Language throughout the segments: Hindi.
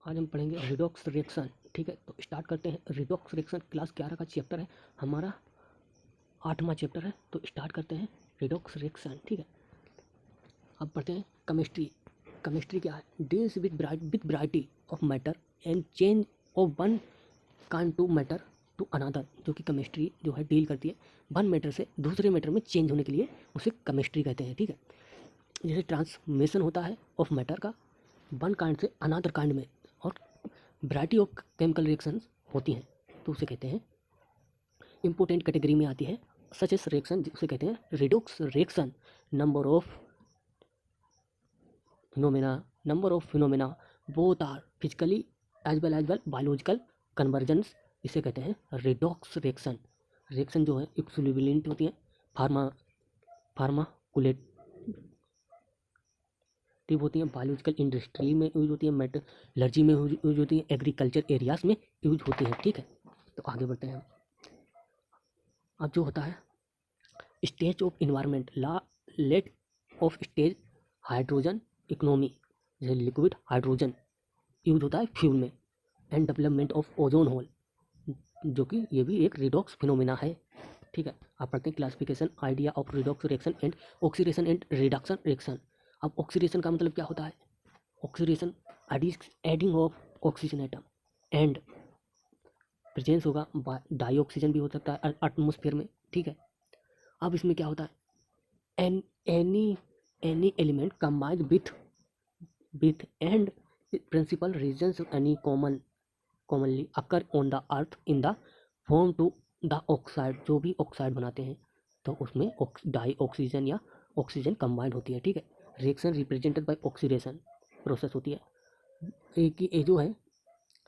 आज हम पढ़ेंगे रिडॉक्स रिएक्शन। ठीक है, तो स्टार्ट करते हैं। रिडॉक्स रिएक्शन क्लास 11 का चैप्टर है, हमारा 8वां चैप्टर है। तो स्टार्ट करते हैं रिडॉक्स रिएक्शन। ठीक है, अब पढ़ते हैं केमिस्ट्री। केमिस्ट्री क्या है? Deals with variety of matter and change of one kind to matter to another. जो कि केमिस्ट्री जो है डील करती है वन मैटर से दूसरे मैटर में चेंज होने के लिए, उसे केमिस्ट्री कहते हैं। ठीक है, जैसे ट्रांसमिशन होता है ऑफ मैटर का वन काइंड से अनदर काइंड में, और वैरायटी ऑफ केमिकल रिएक्शंस होती हैं, तो उसे कहते हैं इम्पोर्टेंट कैटेगरी में आती है। सच एस रिएक्शन उसे कहते हैं redox reaction. Number of phenomena both are physically as well biological convergence, इसे कहते हैं रिडॉक्स रिएक्शन। रिएक्शन जो है इक्विवेलेंट होती है, फार्माकुलेटिव होती हैं, बायोलॉजिकल इंडस्ट्री में यूज होती है, मेटलर्जी में यूज होती है, एग्रीकल्चर एरियाज में यूज होती है। ठीक है, तो आगे बढ़ते हैं। अब जो होता है स्टेज ऑफ इन्वायरमेंट ला late of stage hydrogen economy, जैसे लिक्विड हाइड्रोजन यूज होता है फ्यूल में, and development of ozone hole, जो कि ये भी एक रिडॉक्स फिनोमिना है। ठीक है, आप पढ़ते हैं classification idea of redox reaction and oxidation and reduction reaction. अब ऑक्सीडेशन का मतलब क्या होता है? Oxidation adding of oxygen atom and presence होगा डाई ऑक्सीजन भी हो सकता है एटमोस्फेयर में। ठीक है, अब इसमें क्या होता है? Any element combined with and principal reasons any commonly occur on the earth in the form to the oxide, जो भी ऑक्साइड बनाते हैं तो उसमें डाई ऑक्सीजन या ऑक्सीजन कंबाइंड होती है। ठीक है, reaction represented by oxidation process होती है। एक ये जो है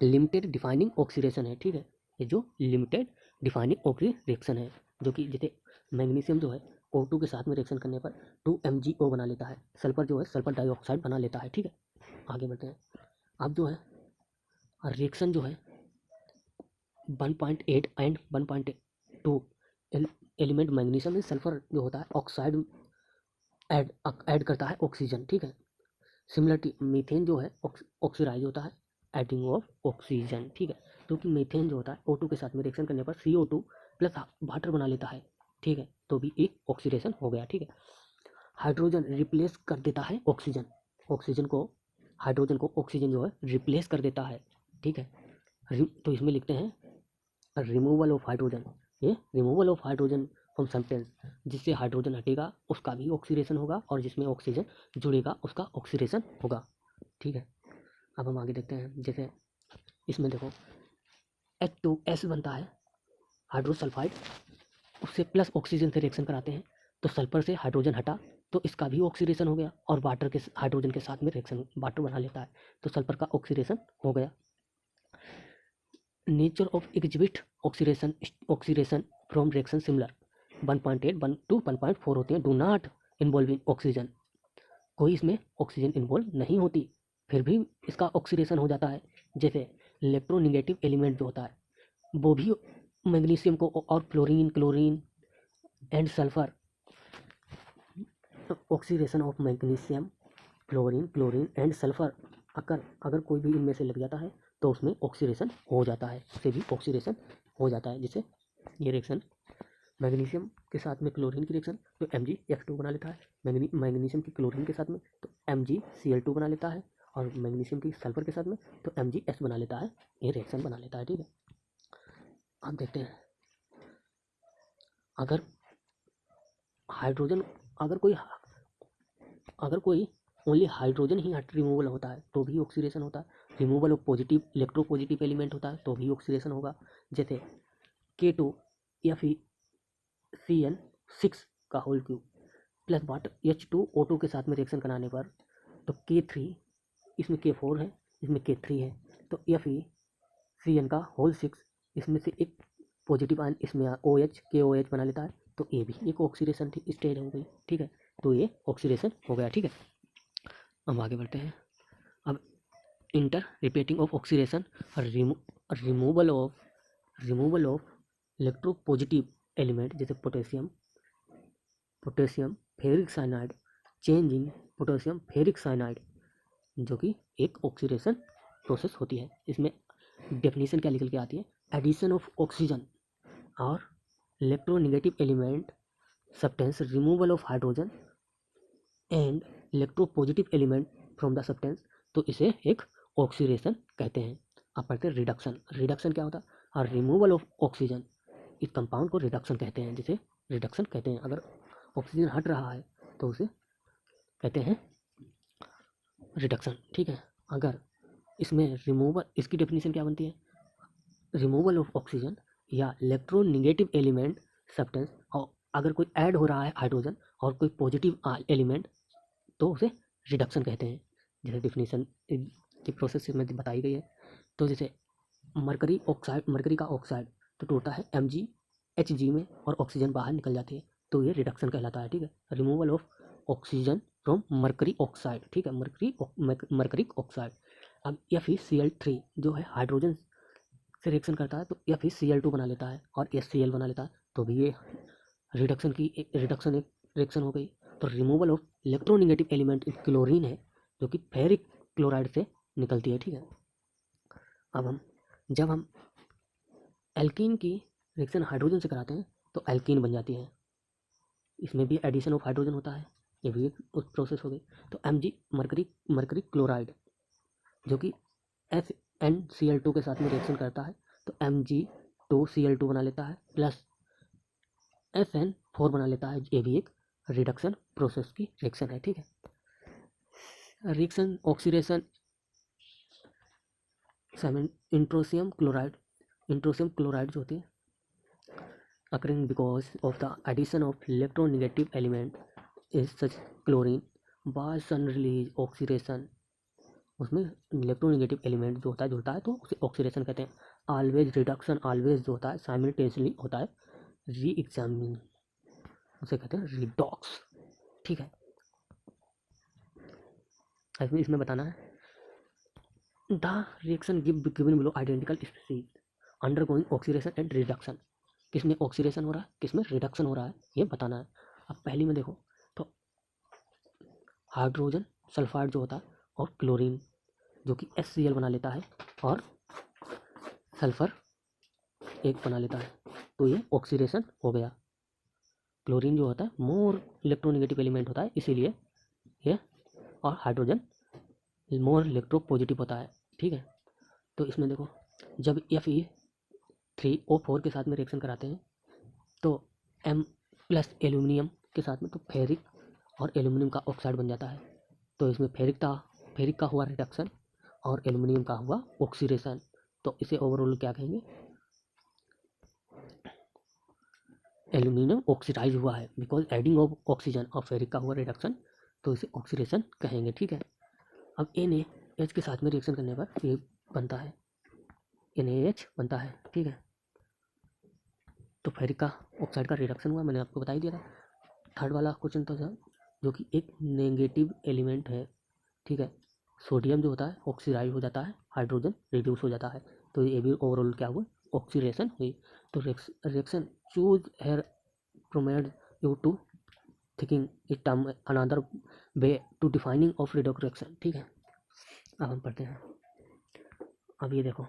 लिमिटेड डिफाइनिंग ऑक्सीडेशन है। ठीक है, ये जो लिमिटेड डिफाइनिंग ऑक्सीडेशन है, जो कि जैसे मैग्नीशियम जो है O2 के साथ में रिएक्शन करने पर 2MgO बना लेता है, सल्फर जो है सल्फर डाइऑक्साइड बना लेता है। ठीक है, आगे बढ़ते हैं। अब जो है रिएक्शन जो है 1.8 एंड 1.2 एलिमेंट मैग्नीशियम में सल्फर जो होता है ऑक्साइड ऐड करता है ऑक्सीजन। ठीक है, सिमिलरली मीथेन जो है ऑक्सीडाइज होता है एडिंग ऑफ ऑक्सीजन। ठीक है, क्योंकि मीथेन जो होता है O2 के साथ में रिएक्शन करने पर CO2 प्लस वाटर बना लेता है। ठीक है, तो भी एक ऑक्सीडेशन हो गया। ठीक है, हाइड्रोजन रिप्लेस कर देता है ऑक्सीजन, हाइड्रोजन को ऑक्सीजन जो है रिप्लेस कर देता है। ठीक है, तो इसमें लिखते हैं रिमूवल ऑफ हाइड्रोजन, ये removal of hydrogen from substance, जिससे हाइड्रोजन हटेगा उसका भी ऑक्सीडेशन होगा, और जिसमें ऑक्सीजन जुड़ेगा उसका ऑक्सीडेशन होगा। ठीक है, अब हम आगे देखते हैं। जैसे इसमें देखो H2S बनता है हाइड्रोसल्फाइड, उससे प्लस ऑक्सीजन से रिएक्शन कराते हैं, तो सल्फर से हाइड्रोजन हटा तो इसका भी ऑक्सीडेशन हो गया, और वाटर के हाइड्रोजन के साथ में रिएक्शन वाटर बना लेता है, तो सल्फर का ऑक्सीडेशन हो गया। Nature of exhibit oxidation from reaction similar 1.8 to 1.4 होते हैं, do not involve in oxygen, कोई इसमें ऑक्सीजन इन्वॉल्व नहीं होती, फिर भी इसका ऑक्सीडेशन हो जाता है। जैसे इलेक्ट्रोनिगेटिव एलिमेंट जो होता है वो भी मैग्नीशियम को और chlorine and sulphur, oxidation of magnesium chlorine and sulphur, अगर कोई भी इनमें से लग जाता है तो उसमें ऑक्सीडेशन हो जाता है, उससे भी ऑक्सीडेशन हो जाता है। जिससे ये रिएक्शन मैग्नीशियम के साथ में क्लोरीन की रिएक्शन तो MgF2 बना लेता है, मैग्नीशियम की क्लोरीन के साथ में तो MgCl2 बना लेता है, और मैग्नीशियम की सल्फर के साथ में तो MgS बना लेता है, ये रिएक्शन बना लेता है। ठीक है, अब देखते हैं अगर हाइड्रोजन अगर कोई ओनली हाइड्रोजन ही रिमूवल होता है तो भी ऑक्सीडेशन होता है, removal of positive electropositive element होता है तो भी ऑक्सीडेशन होगा। जैसे K2 या फिर CN6 का whole cube plus water H2O2 के साथ में रिएक्शन कराने पर तो K3, इसमें K4 है, इसमें K3 है, तो या फिर CN का होल 6, इसमें से एक पॉजिटिव आयन इसमें OH KOH बना लेता है, तो ये भी एक ऑक्सीडेशन स्टेज हो गई। ठीक है, तो ये ऑक्सीडेशन हो गया। ठीक है, अब आगे बढ़ते हैं। अब interpreting of oxidation, removal of electropositive element, जैसे potassium ferric cyanide, change in potassium ferric cyanide, जो कि एक ऑक्सीडेशन प्रोसेस होती है। इसमें डेफिनेशन क्या निकल के आती है, एडिशन ऑफ ऑक्सीजन और electronegative element substance, removal of hydrogen and electropositive element from the substance, तो इसे एक ऑक्सीडेशन कहते हैं। आप पढ़ते हैं रिडक्शन, रिडक्शन क्या होता है, और रिमूवल ऑफ ऑक्सीजन, इस कंपाउंड को रिडक्शन कहते हैं, जिसे रिडक्शन कहते हैं। अगर ऑक्सीजन हट रहा है तो उसे कहते हैं रिडक्शन, ठीक है। अगर इसमें रिमूवल, इसकी डेफिनेशन क्या बनती है, रिमूवल ऑफ ऑक्सीजन या इलेक्ट्रोनेगेटिव एलिमेंट सब्सटेंस, और अगर कोई ऐड हो रहा है हाइड्रोजन और कोई पॉजिटिव एलिमेंट, तो उसे रिडक्शन कहते हैं। जैसे डेफिनेशन की प्रोसेस में बताई गई है। तो जैसे मरकरी ऑक्साइड, मरकरी का ऑक्साइड तो टूटता है MgHg में और ऑक्सीजन बाहर निकल जाती है, तो ये रिडक्शन कहलाता है, ठीक है। Removal of oxygen from mercury oxide, ठीक है, मरकरी ऑक्साइड। अब FeCl3 जो है हाइड्रोजन से रिएक्शन करता है, तो FeCl2 बना लेता है और HCl बना लेता है, तो भी ये रिडक्शन की रिडक्शन एक रिएक्शन हो गई। तो removal of electronegative element chlorine है, जो कि फेरिक क्लोराइड से निकलती है, ठीक है। अब जब हम एल्कीन की रिएक्शन हाइड्रोजन से कराते हैं तो एल्कीन बन जाती है। इसमें भी एडिशन ऑफ हाइड्रोजन होता है, ये भी एक उस प्रोसेस हो गई। तो Mg मरकरी क्लोराइड जो कि FnCl2 के साथ में रिएक्शन करता है, तो Mg2Cl2 बना लेता है प्लस FN4 बना लेता है, ये भी एक रिडक्शन प्रोसेस की रिएक्शन है, ठीक है। रिएक्शन ऑक्सीडेशन इंट्रोसियम क्लोराइड जो होती है, occurring because of the addition of electronegative element is such chlorine by sun release oxidation, उसमें इलेक्ट्रोनेगेटिव एलिमेंट जो होता है जुड़ता है तो उसे ऑक्सीडेशन कहते हैं। ऑलवेज रिडक्शन, ऑलवेज जो होता है साइमल्टेनियसली होता है री एग्जामिन, उसे कहते हैं रिडॉक्स, ठीक है। इसमें बताना है the reaction given below identical species undergoing oxidation and reduction, किसमें ऑक्सीडेशन हो रहा है किसमें रिडक्शन हो रहा है, ये बताना है। अब पहली में देखो तो हाइड्रोजन सल्फाइड जो होता है और क्लोरीन जो कि HCl बना लेता है और सल्फर एक बना लेता है, तो ये ऑक्सीडेशन हो गया। क्लोरीन जो होता है मोर इलेक्ट्रोनेगेटिव एलिमेंट होता है, इसीलिए ये, और हाइड्रोजन मोर इलेक्ट्रोपॉजिटिव होता है, ठीक है। तो इसमें देखो जब Fe3O4 के साथ में रिएक्शन कराते हैं तो M प्लस एल्यूमिनियम के साथ में तो फेरिक और एल्यूमिनियम का ऑक्साइड बन जाता है, तो इसमें फेरिक का हुआ रिडक्शन और एल्यूमिनियम का हुआ ऑक्सीडेशन, तो इसे ओवरऑल क्या कहेंगे, एल्यूमिनियम ऑक्सीडाइज हुआ है बिकॉज एडिंग ऑफ ऑक्सीजन, और फेरिक का हुआ रिडक्शन, तो इसे ऑक्सीडेशन कहेंगे, ठीक है। अब NaH के साथ में रिएक्शन करने पर ये बनता है, NaH बनता है, ठीक है। तो फेरिक का ऑक्साइड का रिडक्शन हुआ, मैंने आपको बता ही दिया था। थर्ड वाला क्वेश्चन था जो कि एक नेगेटिव एलिमेंट है, ठीक है। सोडियम जो होता है ऑक्सीडाइज हो जाता है, हाइड्रोजन रिड्यूस हो जाता है, तो ये भी ओवरऑल क्या हुआ, ऑक्सीडेशन हुई। तो reaction choose here prompted you to thinking is term another way to defining of redox reaction, ठीक है। अब हम पढ़ते हैं। अब ये देखो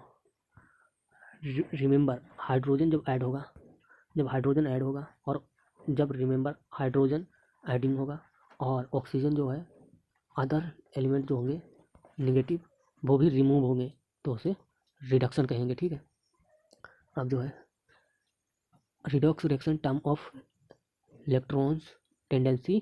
रिमेंबर हाइड्रोजन जब हाइड्रोजन ऐड होगा और जब रिमेंबर हाइड्रोजन एडिंग होगा और ऑक्सीजन जो है अदर एलिमेंट जो होंगे नेगेटिव वो भी रिमूव होंगे, तो उसे रिडक्शन कहेंगे, ठीक है। अब जो है redox reaction term of electrons tendency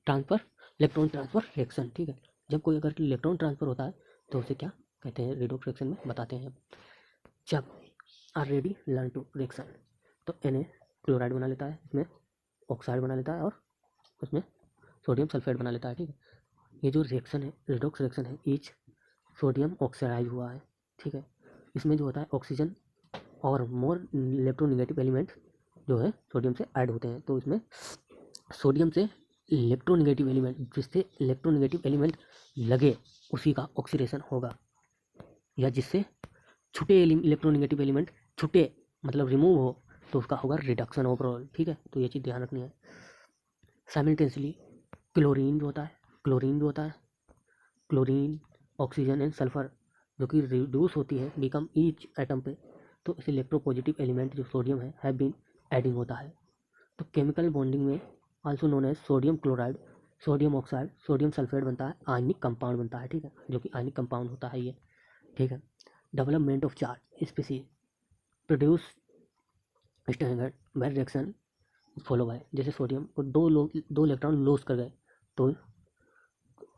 transfer, electron transfer reaction, ठीक है। जब कोई अगर इलेक्ट्रॉन ट्रांसफर होता है तो उसे क्या कहते हैं, रिडॉक्स रिएक्शन में बताते हैं। जब ऑलरेडी लर्न टू रिएक्शन, तो Na क्लोराइड बना लेता है, इसमें ऑक्साइड बना लेता है और उसमें सोडियम सल्फेट बना लेता है, ठीक है। ये जो रिएक्शन है रिडॉक्स रिएक्शन है, ईच सोडियम ऑक्साइडाइज हुआ है, ठीक है। इसमें जो होता है ऑक्सीजन और मोर इलेक्ट्रोनेगेटिव एलिमेंट जो है सोडियम से ऐड होते हैं, तो इसमें सोडियम से इलेक्ट्रोनेगेटिव एलिमेंट, जिससे इलेक्ट्रोनेगेटिव एलिमेंट लगे उसी का ऑक्सीडेशन होगा, या जिससे छुटे इलेक्ट्रोनेगेटिव एलिमेंट छुटे मतलब रिमूव हो तो उसका होगा रिडक्शन ओवरऑल, ठीक है। तो ये चीज़ ध्यान रखनी है। साइमल्टेनियसली क्लोरीन जो होता है क्लोरीन ऑक्सीजन एंड सल्फर जो कि रिड्यूस होती है बिकम ईच एटम पे, तो इस इलेक्ट्रोपॉजिटिव एलिमेंट जो सोडियम है हैव बीन एडिंग होता है। तो केमिकल बॉन्डिंग में also known as sodium chloride, sodium oxide, sodium sulphate बनता है, आयनिक कंपाउंड बनता है, ठीक है, जो कि आयनिक कंपाउंड होता है ये, ठीक है। Development of charge species produce standard by reaction follow by, जैसे सोडियम को दो इलेक्ट्रॉन लॉस कर गए तो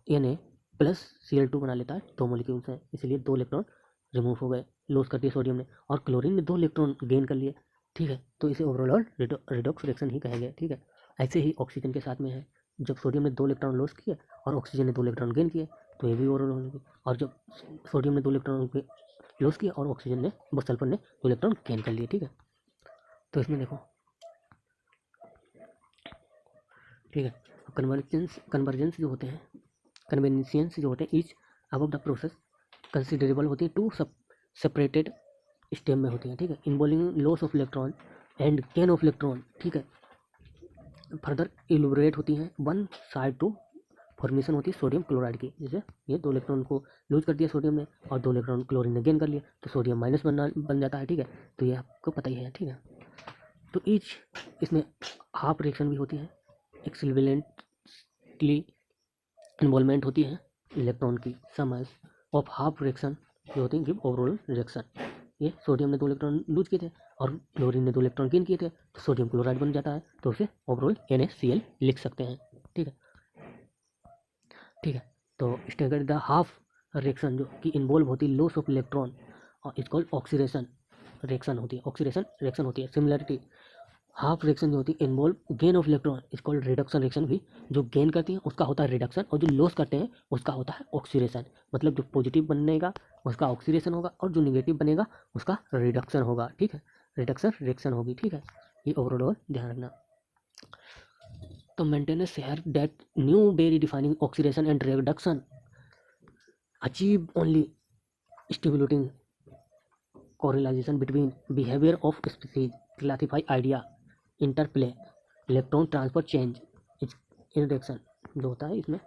Na प्लस Cl2 बना लेता है, दो मोलिक्यूल्स हैं इसलिए दो इलेक्ट्रॉन रिमूव हो गए, लॉस कर दिए सोडियम ने, और क्लोरीन ने दो इलेक्ट्रॉन गेन कर लिए, ठीक है, तो इसे ओवरऑल रिडॉक्स रिएक्शन ही कहेंगे, ठीक है। ऐसे ही ऑक्सीजन के साथ में है, जब सोडियम ने दो इलेक्ट्रॉन लॉस किए और ऑक्सीजन ने दो इलेक्ट्रॉन गेन किए तो ये भी ओवरऑल होंगे, और जब सोडियम ने दो इलेक्ट्रॉन लॉस किया और ऑक्सीजन ने सल्फर ने दो इलेक्ट्रॉन गेन कर लिए, ठीक है। तो इसमें देखो, ठीक है, कन्वर्जेंस जो होते हैं, कन्वेंशियंस जो होते हैं each above the process considerable होती है टू सेपरेटेड स्टेप में होती है, ठीक है, involving loss of electron and gain of electron, ठीक है, फर्दर इलुबरेट होती हैं वन साइड टू फॉर्मेशन होती है सोडियम क्लोराइड की, जैसे ये दो इलेक्ट्रॉन को लूज कर दिया सोडियम ने और दो इलेक्ट्रॉन क्लोरीन ने गेन कर लिया तो सोडियम माइनस बन जाता है, ठीक है, तो ये आपको पता ही है, ठीक है। तो ईच इसमें हाफ रिएक्शन भी होती है, एक्सिलवेलेंटली इन्वॉल्वमेंट होती है इलेक्ट्रॉन की, समझ ऑफ हाफ रिएक्शन जो होती है गिव ओवरऑल रिएक्शन। ये सोडियम ने दो इलेक्ट्रॉन लूज किए थे और क्लोरीन ने दो इलेक्ट्रॉन गेन किए थे तो सोडियम क्लोराइड बन जाता है, तो उसे ओवरऑल NaCl लिख सकते हैं, ठीक है, ठीक है। तो स्टेगर्ड द हाफ रिएक्शन जो कि इन्वॉल्व होती है लॉस ऑफ इलेक्ट्रॉन और इट्स कॉल्ड ऑक्सीडेशन रिएक्शन होती है, ऑक्सीडेशन रिएक्शन होती है। सिमिलरिटी हाफ रिएक्शन जो होती है involve gain of electron is called reduction reaction, भी जो गेन करती है उसका होता है रिडक्शन और जो लॉस करते हैं उसका होता है ऑक्सीडेशन, मतलब जो पॉजिटिव बनेगा उसका ऑक्सीडेशन होगा और जो निगेटिव बनेगा उसका रिडक्शन होगा, ठीक है, रिडक्शन रिएक्शन होगी, ठीक है, ये ओवरऑल ध्यान रखना। तो maintenance here that new very defining oxidation and reduction achieve only stimulating correlation between behavior of species, classify idea, interplay, electron transfer change, induction जो होता है इसमें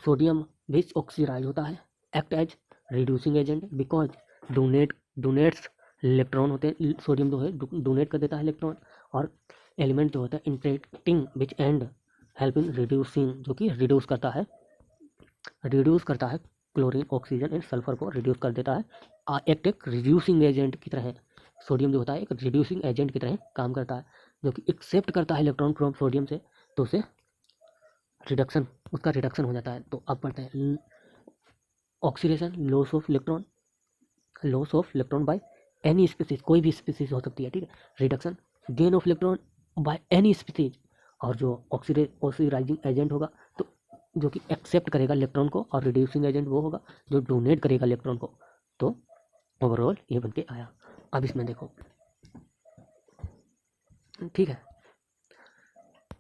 सोडियम विच ऑक्सीडाइज होता है, act as reducing agent because donates electron होते हैं, सोडियम जो है डोनेट कर देता है इलेक्ट्रॉन, और एलिमेंट जो होता है interacting which and help in reducing जो कि रिड्यूस करता है क्लोरीन ऑक्सीजन एंड सल्फर को रिड्यूस कर देता है, एक रिड्यूसिंग एजेंट की तरह सोडियम जो होता है एक रिड्यूसिंग एजेंट की तरह काम करता है, जो कि एक्सेप्ट करता है इलेक्ट्रॉन फ्रॉम सोडियम से, तो उसे रिडक्शन उसका रिडक्शन हो जाता है। तो अब पढ़ते हैं oxidation loss of electron by any species, कोई भी स्पीसीज हो सकती है, ठीक है, reduction gain of electron by any species, और जो ऑक्सीडाइजिंग एजेंट होगा तो जो कि एक्सेप्ट करेगा इलेक्ट्रॉन को, और रिड्यूसिंग एजेंट वो होगा जो डोनेट करेगा इलेक्ट्रॉन को, तो ओवरऑल ये बन के आया। अब इसमें देखो, ठीक है,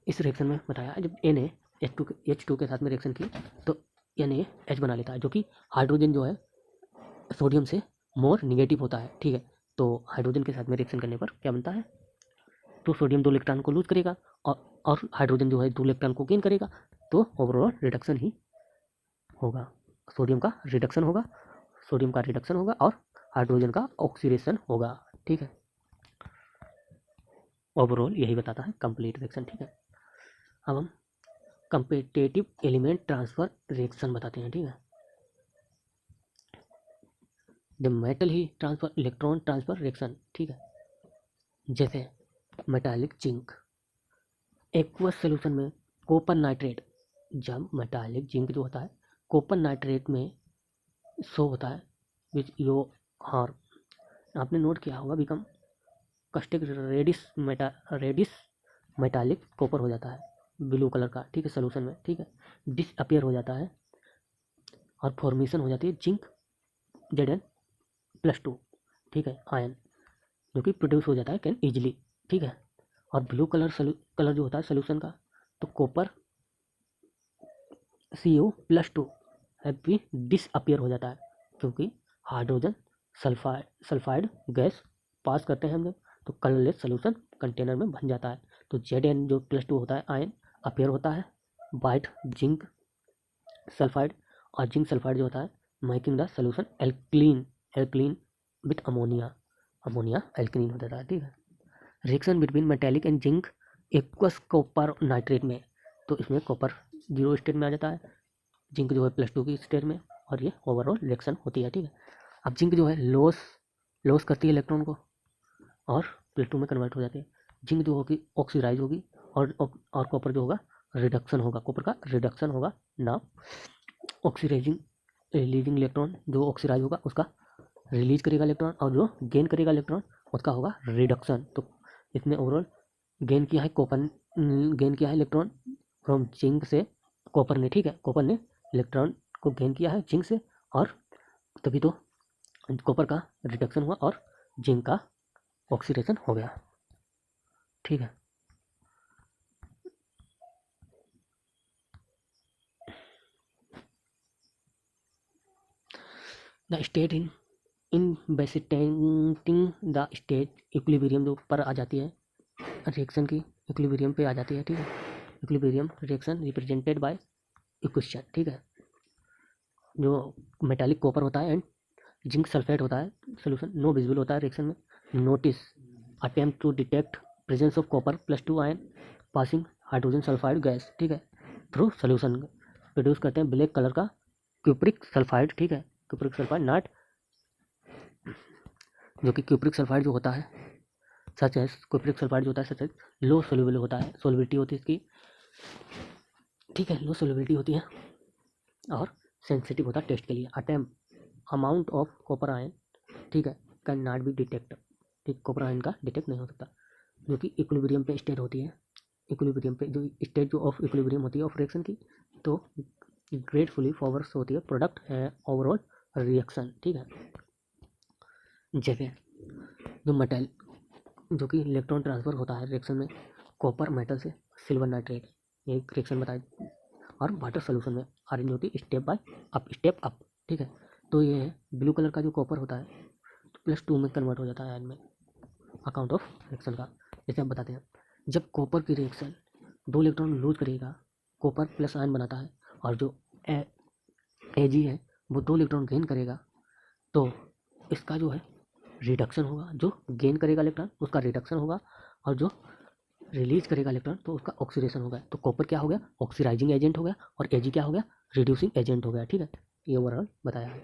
इस रिएक्शन में बताया जब Na H2 के साथ में रिएक्शन की तो NaH बना लेता है, जो कि हाइड्रोजन जो है सोडियम से मोर निगेटिव होता है, ठीक है, तो हाइड्रोजन के साथ में रिएक्शन करने पर क्या बनता है, तो सोडियम दो इलेक्ट्रॉन को लूज करेगा और हाइड्रोजन जो है दो इलेक्ट्रॉन को गेन करेगा, तो ओवरऑल रिडक्शन ही होगा, सोडियम का रिडक्शन होगा, सोडियम का रिडक्शन होगा और हाइड्रोजन का ऑक्सीडेशन होगा, ठीक है, ओवरऑल यही बताता है कंप्लीट रिएक्शन, ठीक है। अब हम कंपेटिटिव एलिमेंट ट्रांसफर रिएक्शन बताते हैं, ठीक है, the metal he transfer electron transfer reaction, ठीक है, जैसे मेटालिक जिंक एक्वस सोल्यूशन में कॉपर नाइट्रेट, जब मेटालिक जिंक जो होता है कॉपर नाइट्रेट में शो होता है विच यो हार, आपने नोट किया होगा become caustic reddish metallic copper हो जाता है ब्लू कलर का, ठीक है, सोल्यूशन में, ठीक है, डिसअपियर हो जाता है और फॉर्मेशन हो जाती है जिंक Zn+2, ठीक है, आयन जो कि प्रोड्यूस हो जाता है कैन ईजिली, ठीक है, और ब्लू कलर जो होता है सोल्यूशन का तो कॉपर Co+2 भी डिसअपियर हो जाता है क्योंकि हाइड्रोजन सल्फाइड गैस पास करते हैं हम लोग तो कलरलेस सोल्यूशन कंटेनर में बन जाता है, तो Zn जो +2 होता है आयन अपियर होता है वाइट जिंक सल्फाइड, और जिंक सल्फाइड जो होता है making the solution alkaline, alkaline with ammonia, ammonia alkaline हो जाता है, ठीक है। Reaction between metallic and zinc aqueous copper nitrate में, तो इसमें कॉपर 0 स्टेट में आ जाता है, जिंक जो है +2 की स्टेट में, और ये ओवरऑल रिएक्शन होती है, ठीक है। अब जिंक जो है लॉस करती है इलेक्ट्रॉन को और +2 में कन्वर्ट हो जाती है। जिंक जो होगी ऑक्सीडाइज होगी और कॉपर जो होगा रिडक्शन होगा, कॉपर का रिडक्शन होगा ना ऑक्सीडाइजिंग रिलीजिंग इलेक्ट्रॉन, जो ऑक्सीडाइज होगा उसका रिलीज करेगा इलेक्ट्रॉन, और जो गेन करेगा इलेक्ट्रॉन उसका होगा रिडक्शन। तो इसमें ओवरऑल गेन किया है कॉपर, गेन किया है इलेक्ट्रॉन फ्रॉम जिंक से कॉपर ने, ठीक है। कॉपर ने इलेक्ट्रॉन को गेन किया है जिंक से, और तभी तो कॉपर का रिडक्शन हुआ और जिंक का ऑक्सीडेशन हो गया, ठीक है। द स्टेट इन बेसिटेंटिंग द स्टेट इक्विलिब्रियम जो ऊपर आ जाती है रिएक्शन की, इक्विलिब्रियम पे आ जाती है, ठीक है। Equilibrium reaction represented by equation, ठीक है। जो मेटालिक कॉपर होता है एंड जिंक सल्फेट होता है, सोल्यूशन नो विजिबल होता है रिएक्शन में। Notice attempt to detect presence of copper +2 ion passing hydrogen sulphide gas, ठीक है, थ्रू सोल्यूशन प्रोड्यूस करते हैं ब्लैक कलर का क्यूप्रिक सल्फाइड, ठीक है। क्यूप्रिक सल्फाइड नॉट, जो कि क्यूप्रिक सल्फाइड जो होता है सच है, क्यूप्रिक सल्फाइड जो होता है सच है लो सोल्यूबल होता है, सोलिबिलिटी होती है इसकी, ठीक है, लो सोलिबिलिटी होती है और सेंसिटिव होता है टेस्ट के लिए। Attempt amount of copper ion, ठीक है, कैन नॉट बी डिटेक्ट, ठीक, कॉपर आयन का डिटेक्ट नहीं हो सकता, जो कि इक्विलिब्रियम पे स्टेट होती है। इक्विलिब्रियम पे जो स्टेट जो ऑफ इक्विलिब्रियम होती है ऑफ रिएक्शन की, तो ग्रेटफुली फॉरवर्ड्स होती है प्रोडक्ट है ओवरऑल रिएक्शन, ठीक है। जगह जो मेटल जो कि इलेक्ट्रॉन ट्रांसफर होता है रिएक्शन में कॉपर मेटल से सिल्वर नाइट्रेट, ये रिएक्शन बताए, और वाटर सोल्यूशन में अरेंज होती है स्टेप अप, ठीक है। तो ये है ब्लू कलर का जो कॉपर होता है तो +2 में कन्वर्ट हो जाता है आयन में, अकाउंट ऑफ रिएक्शन का। जैसे हम बताते हैं, जब कॉपर की रिएक्शन 2 इलेक्ट्रॉन लूज करेगा, कॉपर प्लस आयन बनाता है, और जो Ag है वो 2 इलेक्ट्रॉन गेन करेगा, तो इसका जो है रिडक्शन होगा, जो गेन करेगा इलेक्ट्रॉन उसका रिडक्शन होगा, और जो रिलीज करेगा इलेक्ट्रॉन तो उसका ऑक्सीडेशन होगा। तो कॉपर क्या हो गया, ऑक्सीडाइजिंग एजेंट हो गया, और Ag क्या हो गया, रिड्यूसिंग एजेंट हो गया, ठीक है। ये ओवरऑल बताया है।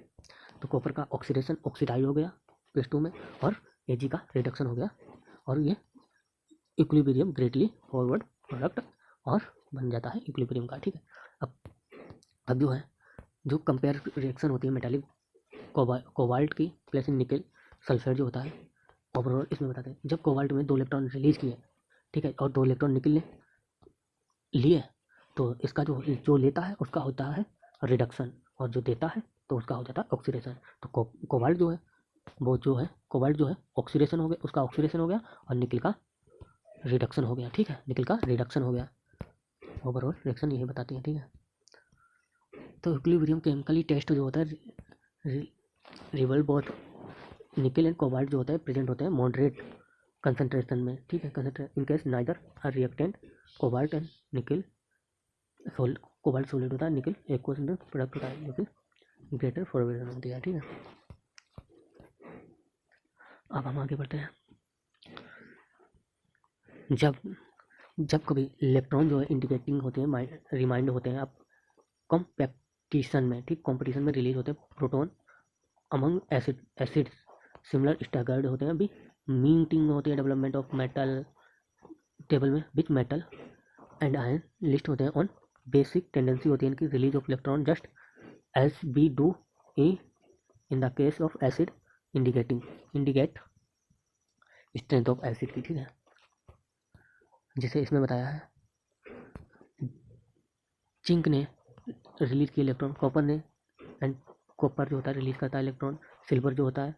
तो कॉपर का ऑक्सीडेशन ऑक्सीडाइज हो गया +2 में, और Ag का रिडक्शन हो गया, और ये इक्विलिब्रियम ग्रेटली फॉरवर्ड प्रोडक्ट और बन जाता है इक्विलिब्रियम का, ठीक है। अब जो है जो कंपेयर रिएक्शन होती है मेटालिक कोबाल्ट की प्लस निकल सल्फेट जो होता है, ओवरऑल इसमें बताते हैं जब कोबाल्ट में 2 इलेक्ट्रॉन रिलीज किए, ठीक है, और 2 इलेक्ट्रॉन निकल ने लिए, तो इसका जो लेता है उसका होता है रिडक्शन, और जो देता है तो उसका हो जाता है ऑक्सीडेशन। तो कोबाल्ट जो है वो जो है कोबाल्ट जो है ऑक्सीडेशन हो गया, उसका ऑक्सीडेशन हो गया, और निकल का रिडक्शन हो गया, ठीक है, निकल का रिडक्शन हो गया। ओवरऑल रिएक्शन यही बताती है, ठीक है। तो इक्विलिब्रियम केमिकली टेस्ट जो होता है रिवल बोथ निकल एंड कोबाल्ट जो होता है प्रेजेंट होते हैं मॉडरेट कंसंट्रेशन में, ठीक है, concentration in case neither are reactant cobalt and nickel cobalt solid होता है, निकल एक्वस प्रोडक्ट होता है, जो कि ग्रेटर फॉरवर्ड होती है, ठीक है। अब हम आगे बढ़ते हैं। जब जब कभी इलेक्ट्रॉन जो है इंडिकेटिंग होते हैं रिमाइंड होते हैं अब कॉम्पेटिशन में, ठीक, कॉम्पिटिशन में रिलीज होते हैं proton among acids similar staggered होते हैं, अभी मीटिंग होती है डेवलपमेंट ऑफ मेटल टेबल में which metal and ion list होते हैं ऑन बेसिक टेंडेंसी होती है इनकी release of electron just as be do in the case of acid indicate strength of acid की, ठीक है। जैसे इसमें बताया है जिंक ने रिलीज किया इलेक्ट्रॉन, कॉपर ने, एंड कॉपर जो होता है रिलीज करता है इलेक्ट्रॉन, सिल्वर जो होता है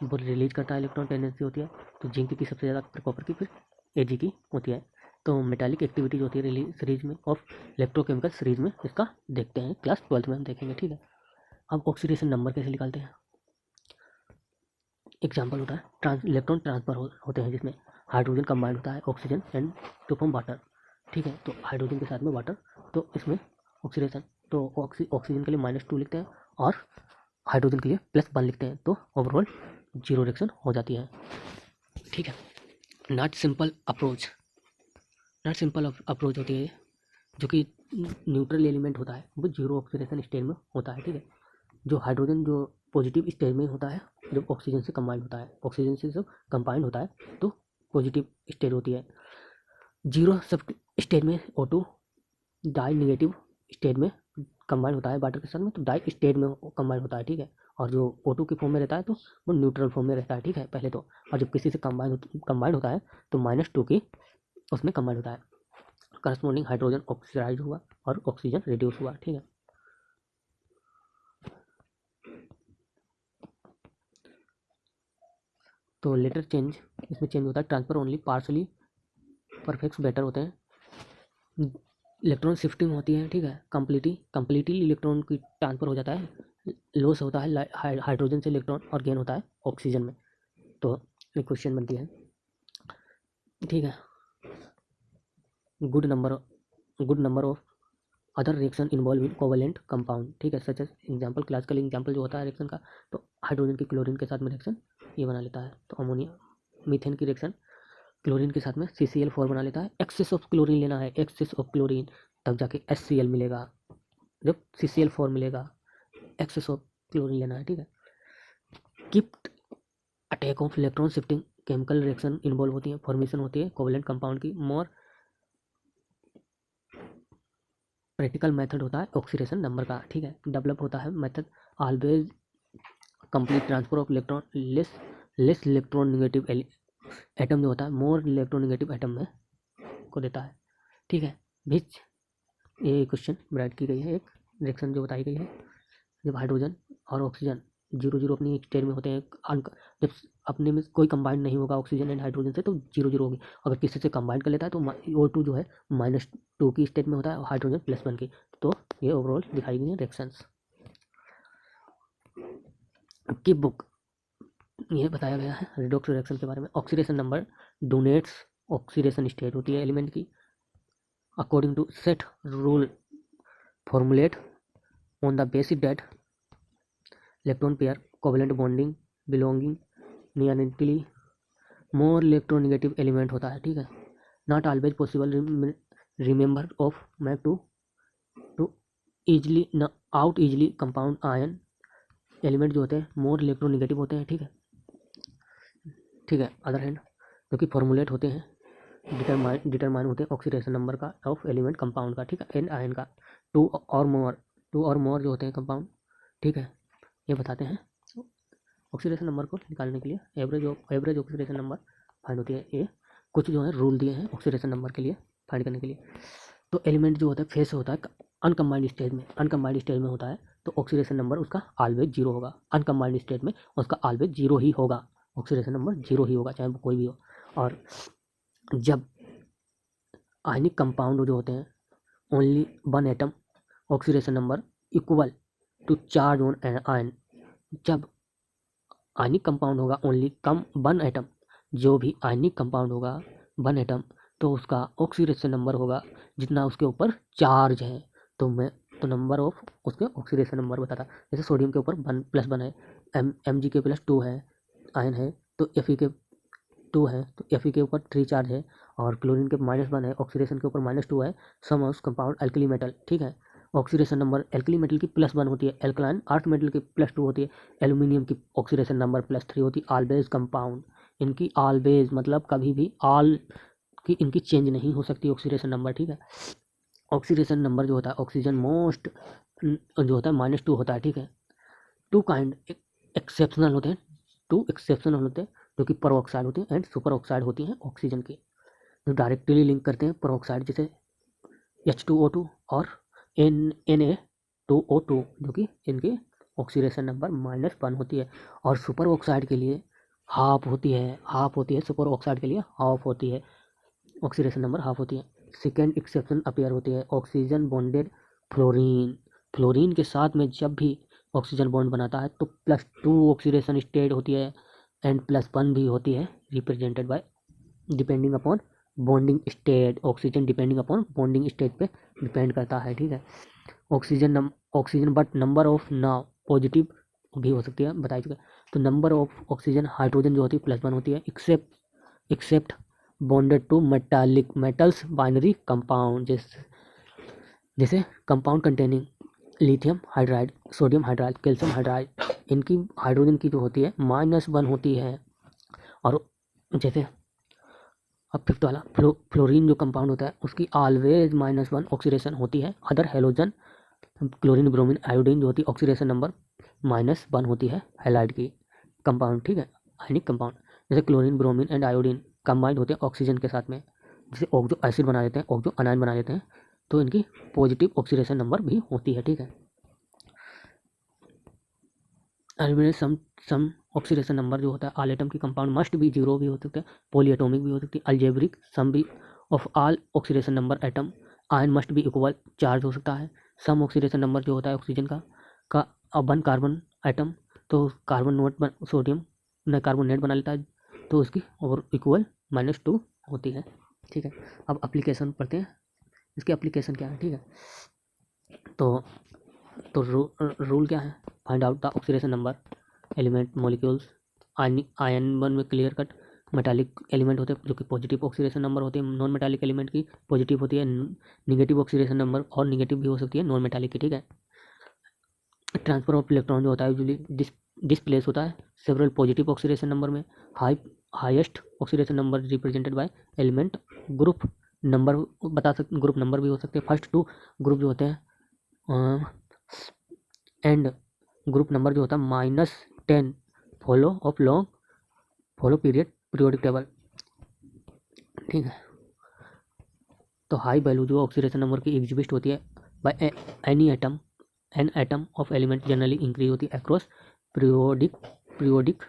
वो रिलीज करता है इलेक्ट्रॉन टेंडेंसी होती है, तो जिंक की सबसे ज़्यादा, फिर कॉपर की, फिर Ag की होती है। तो मेटालिक एक्टिविटी जो होती है रिलीज सीरीज में ऑफ इलेक्ट्रोकेमिकल सीरीज में इसका देखते हैं, क्लास 12th में हम देखेंगे, ठीक है। अब ऑक्सीडेशन नंबर कैसे निकालते हैं, एग्जाम्पल होता है इलेक्ट्रॉन ट्रांसफर होते हैं जिसमें हाइड्रोजन कंबाइंड होता है oxygen and to form water, ठीक है, तो हाइड्रोजन के साथ में वाटर, तो इसमें ऑक्सीडेशन, तो ऑक्सीजन के लिए -2 लिखते हैं, और हाइड्रोजन के लिए +1 लिखते हैं तो ओवरऑल 0 रिएक्शन हो जाती है। ठीक है, नॉट सिंपल अप्रोच होती है जो कि न्यूट्रल एलिमेंट होता है वो 0 ऑक्सीडेशन स्टेट में होता है। ठीक है, जो हाइड्रोजन जो पॉजिटिव स्टेट में होता है जब ऑक्सीजन से कंबाइन होता है, ऑक्सीजन से जब कंबाइन होता है तो पॉजिटिव स्टेट होती है। 0 सब स्टेट में O2 डाई नेगेटिव स्टेट में कंबाइन होता है वाटर के साथ में, तो डाई स्टेट में कंबाइन होता है। ठीक है, और जो O2 के फॉर्म में रहता है तो वो न्यूट्रल फॉर्म में रहता है। ठीक है, पहले तो, और जब किसी से कंबाइन होता है तो -2 की उसमें कंबाइन होता है, करस्पॉन्डिंग हाइड्रोजन ऑक्सीडाइज हुआ और ऑक्सीजन रिड्यूस हुआ। ठीक है, तो लेटर चेंज इसमें चेंज होता है, ट्रांसफर ओनली पार्शली, परफेक्ट्स बेटर होते हैं, इलेक्ट्रॉन शिफ्टिंग होती है। ठीक है, कंप्लीटली इलेक्ट्रॉन की ट्रांसफर हो जाता है, लॉस होता है हाइड्रोजन से इलेक्ट्रॉन और गेन होता है ऑक्सीजन में। तो एक क्वेश्चन बनती है। ठीक है, good number of other reaction involve in covalent compound. ठीक है, such as example, classical example जो होता है रिएक्शन का, तो हाइड्रोजन की क्लोरीन के साथ में रिएक्शन ये बना लेता है, तो अमोनिया मीथेन की रिएक्शन क्लोरीन के साथ में CCl4 बना लेता है। एक्सेस ऑफ क्लोरीन लेना है, एक्सेस ऑफ क्लोरीन, तब जाके HCl मिलेगा, जब CCl4 मिलेगा, एक्सेस ऑफ क्लोरीन लेना है। ठीक है, keep attack of electron shifting chemical reaction involve होती है, फॉर्मेशन होती है कोवेलेंट कंपाउंड की। मोर प्रैक्टिकल मेथड होता है ऑक्सीडेशन नंबर का। ठीक है, डेवलप होता है method always complete transfer of electron, less electron negative atom जो होता है मोर इलेक्ट्रोनेगेटिव एटम में को देता है। ठीक है, विच ये क्वेश्चन ब्राइट की गई है, एक रिएक्शन जो बताई गई है, जब हाइड्रोजन और ऑक्सीजन 0 अपनी स्टेट में होते हैं, जब अपने में कोई कंबाइन नहीं होगा ऑक्सीजन एंड हाइड्रोजन से तो 0 होगी, अगर किसी से कंबाइन कर लेता है तो O2 जो है -2 की स्टेट में होता है और हाइड्रोजन +1 की। तो ये ओवरऑल दिखाई गई है रिएक्शंस की बुक, ये बताया गया है रिडॉक्स रिएक्शन के बारे में। Oxidation number donates oxidation state होती है एलिमेंट की, according to set rule formulate on the basis that electron pair covalent bonding belonging nearly more electronegative element होता है। ठीक है, not always possible remember of make to easily out easily compound ion element जो होते हैं मोर इलेक्ट्रोनेगेटिव होते हैं। ठीक है, अदर हैंड जो कि फॉर्मुलेट होते हैं डिटरमाइन होते हैं ऑक्सीडेशन नंबर का ऑफ एलिमेंट कंपाउंड का। ठीक है, एन आयन का टू और मोर जो होते हैं कंपाउंड। ठीक है, ये बताते हैं ऑक्सीडेशन नंबर को निकालने के लिए एवरेज ऑक्सीडेशन नंबर फाइंड होती है। ये कुछ जो है रूल दिए हैं ऑक्सीडेशन नंबर के लिए फाइंड करने के लिए। तो एलिमेंट जो होता है फेस होता है अनकम्बाइंड स्टेज में होता है तो ऑक्सीडेशन नंबर उसका ऑलवेज 0 होगा। अनकम्बाइंड स्टेट में उसका ऑलवेज 0 ही होगा, ऑक्सीडेशन नंबर 0 ही होगा चाहे वो कोई भी हो। और जब आयनिक कंपाउंड जो होते हैं only 1 atom oxidation number equal to charge on ion, जब आयनिक कंपाउंड होगा ओनली 1 एटम, जो भी आयनिक कंपाउंड होगा 1 एटम तो उसका ऑक्सीडेशन नंबर होगा जितना उसके ऊपर चार्ज है। तो नंबर ऑफ उसके ऑक्सीडेशन नंबर बताता, जैसे सोडियम के ऊपर 1+1 है, Mg के +2 है आयन है, तो Fe के 2 है, तो Fe के ऊपर 3 चार्ज है, और क्लोरीन के -1 है, ऑक्सीडेशन के ऊपर -2 है, सम ऑफ कंपाउंड एल्कली मेटल। ठीक है, ऑक्सीडेशन नंबर एल्कली मेटल की +1 होती है, एल्कलाइन अर्थ मेटल की +2 होती है, एल्यूमिनियम की ऑक्सीडेशन नंबर +3 होती है। ऑलवेज कंपाउंड, इनकी ऑलवेज मतलब कभी भी ऑल की इनकी चेंज नहीं हो सकती ऑक्सीडेशन नंबर। ठीक है, ऑक्सीडेशन नंबर जो होता है ऑक्सीजन मोस्ट जो होता है -2 होता है। ठीक है, टू काइंड एक्सेप्शनल होते हैं, जो कि पर ऑक्साइड होती हैं एंड सुपर ऑक्साइड होती हैं ऑक्सीजन की, जो डायरेक्टली लिंक करते हैं पर ऑक्साइड, जैसे H2O2 और Na2O2 जो कि इनकी ऑक्सीडेशन नंबर -1 होती है। और सुपर ऑक्साइड के लिए हाफ होती है, सुपर ऑक्साइड के लिए हाफ होती है, ऑक्सीडेशन नंबर हाफ होती है। सेकेंड एक्सेप्शन अपीयर होती है ऑक्सीजन बॉन्डेड फ्लोरीन के साथ में जब भी ऑक्सीजन बॉन्ड बनाता है तो +2 ऑक्सीडेशन स्टेट होती है एंड +1 भी होती है, represented by depending upon bonding state. Oxygen depending upon bonding state पे डिपेंड करता है। ठीक है, oxygen but number of now positive भी हो सकती है, बता चुके। तो नंबर ऑफ ऑक्सीजन हाइड्रोजन जो होती है +1 होती है, except bonded to metallic metals binary compound, जैसे compound containing lithium hydride, sodium hydride, calcium hydride, इनकी हाइड्रोजन की जो होती है -1 होती है। और जैसे अब फिफ्थ वाला फ्लोरीन जो कंपाउंड होता है उसकी ऑलवेज -1 ऑक्सीडेशन होती है। Other halogen chlorine bromine iodine जो होती है ऑक्सीडेशन नंबर -1 होती है हैलाइड की कंपाउंड, ठीक है, आयनिक कंपाउंड। जैसे chlorine bromine and iodine combined होते हैं ऑक्सीजन के साथ में, जैसे ऑक्सो एसिड बना देते हैं, ऑक्सो अनायन बना देते हैं, तो इनकी पॉजिटिव ऑक्सीडेशन नंबर भी होती है, ठीक है। सम ऑक्सीडेशन नंबर जो होता है ऑल एटम की कंपाउंड मस्ट भी 0 भी हो सकते हैं, पॉलीएटॉमिक भी हो सकती है, अलजेब्रिक सम भी of all oxidation number atom, ion must भी इक्वल चार्ज हो सकता है। सम ऑक्सीडेशन नंबर जो होता है ऑक्सीजन का अब 1 कार्बन एटम, तो कार्बन नोट सोडियम न कार्बोनेट बना लेता है, तो उसकी और इक्वल -2 होती है, ठीक है। अब एप्लीकेशन पढ़ते हैं, इसकी एप्लीकेशन क्या है, ठीक है। तो रूल क्या है, find out the oxidation number element molecules. Ion one में क्लियर कट मेटालिक एलिमेंट होते हैं जो कि पॉजिटिव ऑक्सीडेशन नंबर होते हैं, नॉन मेटालिक एलिमेंट की पॉजिटिव होती है, निगेटिव ऑक्सीडेशन नंबर और निगेटिव भी हो सकती है नॉन मेटालिक की, ठीक है। ट्रांसफर ऑफ इलेक्ट्रॉन जो होता है यूजुअली डिस्प्लेस होता है सेवरल पॉजिटिव ऑक्सीडेशन नंबर में। Highest oxidation number represented by element group number बता सकते, ग्रुप नंबर भी हो सकते हैं। फर्स्ट 2 ग्रुप जो होते हैं एंड ग्रुप नंबर जो होता है -10 follow of long follow period periodic table, ठीक है। तो हाई वैल्यू जो ऑक्सीडेशन नंबर की एग्जिबिट होती है by any atom an atom of element generally increase होती है अक्रॉस पीरियोडिक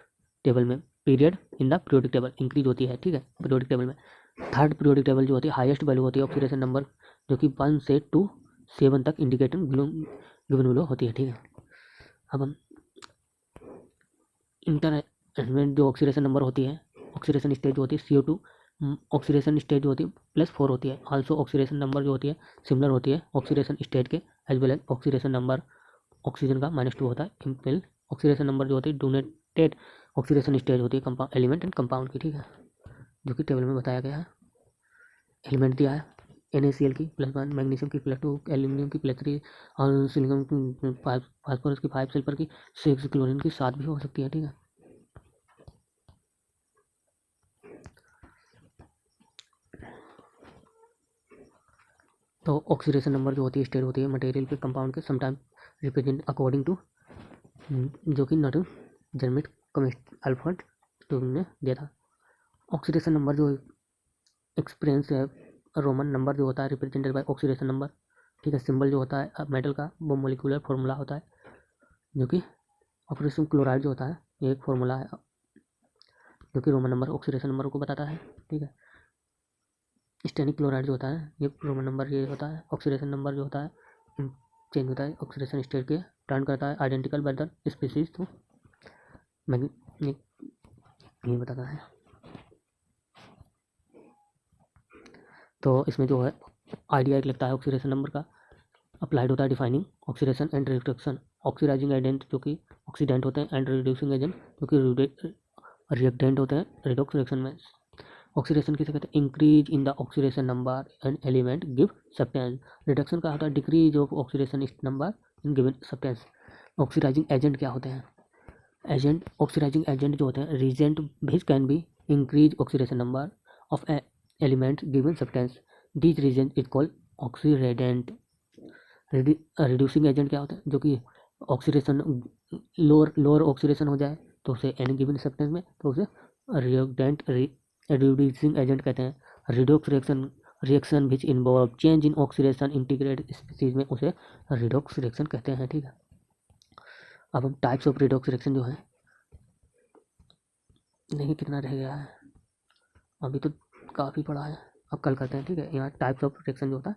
टेबल में, period in the periodic table increase होती है, ठीक है, पीरियोडिक टेबल में। थर्ड पीरियोडिक टेबल जो होती है हाईएस्ट वैल्यू होती है ऑक्सीडेशन नंबर जो कि 1 से 2 7 तक इंडिकेटर गिवन बिलो होती है, ठीक है। अब हम इंटरमेडिएट जो ऑक्सीडेशन नंबर होती है, ऑक्सीडेशन स्टेज होती है CO2 ऑक्सीडेशन स्टेज होती है +4 होती है। आल्सो ऑक्सीडेशन नंबर जो होती है सिमिलर होती है ऑक्सीडेशन स्टेज के as well as oxidation number oxygen का -2 होता है। इम्पेल ऑक्सीडेशन नंबर जो होती है डोनेटेड ऑक्सीडेशन स्टेज होती है कंपाउंड एलिमेंट एंड कंपाउंड की, ठीक है, जो कि टेबल में बताया गया है। एलिमेंट दिया है NaCl की +1, मैग्नीशियम की +2, एल्यूमिनियम की +3 और सिलिकॉन की 5, फास्फोरस की 5, सल्फर की 6, क्लोरीन की 7 भी हो सकती है, ठीक है। तो ऑक्सीडेशन नंबर जो होती है स्टेट होती है मटेरियल के कंपाउंड के समटाइम रिप्रेजेंट अकॉर्डिंग टू, जो कि नॉट जर्मिट कमिस्ट अल्फर्ड तो ने दिया था। ऑक्सीडेशन नंबर जो एक्सपीरियंस है रोमन नंबर जो होता है रिप्रेजेंटेड बाय ऑक्सीडेशन नंबर, ठीक है। सिंबल जो होता है मेटल का वो मोलिकुलर फार्मूला होता है, जो कि ऑक्सीजन क्लोराइड जो होता है ये एक फार्मूला है जो कि रोमन नंबर ऑक्सीडेशन नंबर को बताता है, ठीक है। स्टेनिक क्लोराइड जो होता है ये रोमन नंबर ये होता है। ऑक्सीडेशन नंबर जो होता है चेंज होता है ऑक्सीडेशन स्टेट के टर्न करता है आइडेंटिकल वेदर स्पीसीज तो मैग्नेटिक ये बताता है। तो इसमें जो है आइडिया एक लगता है ऑक्सीडेशन नंबर का अप्लाइड होता है defining oxidation and reduction, oxidising agent जो कि ऑक्सीडेंट होते हैं एंड रिड्यूसिंग एजेंट जो कि रिएक्टेंट होते हैं रिडॉक्स रिएक्शन में। ऑक्सीडेशन किसे कहते हैं, increase in the oxidation number and element give substance. Reduction का होता है decrease of oxidation number in given substance. Oxidising agent क्या होते हैं, एजेंट ऑक्सीडाइजिंग एजेंट जो होते हैं reagent which can be increase oxidation number of element given substance, this reagent is called oxidant. Reducing agent क्या होता है, जो कि ऑक्सीडेशन लोअर ऑक्सीडेशन हो जाए तो उसे एन गिवन सब्सटेंस में तो उसे रिएक्टेंट रिड्यूसिंग एजेंट कहते हैं। Redox reaction which involve change in oxidation integrate species में उसे रिडॉक्स रिएक्शन कहते हैं, ठीक है। अब हम टाइप्स ऑफ रिडॉक्स रिएक्शन जो है नहीं कितना रह गया है, अभी तो काफ़ी पड़ा है, अब कल करते हैं, ठीक है। यहाँ टाइप्स ऑफ रिएक्शन जो होता है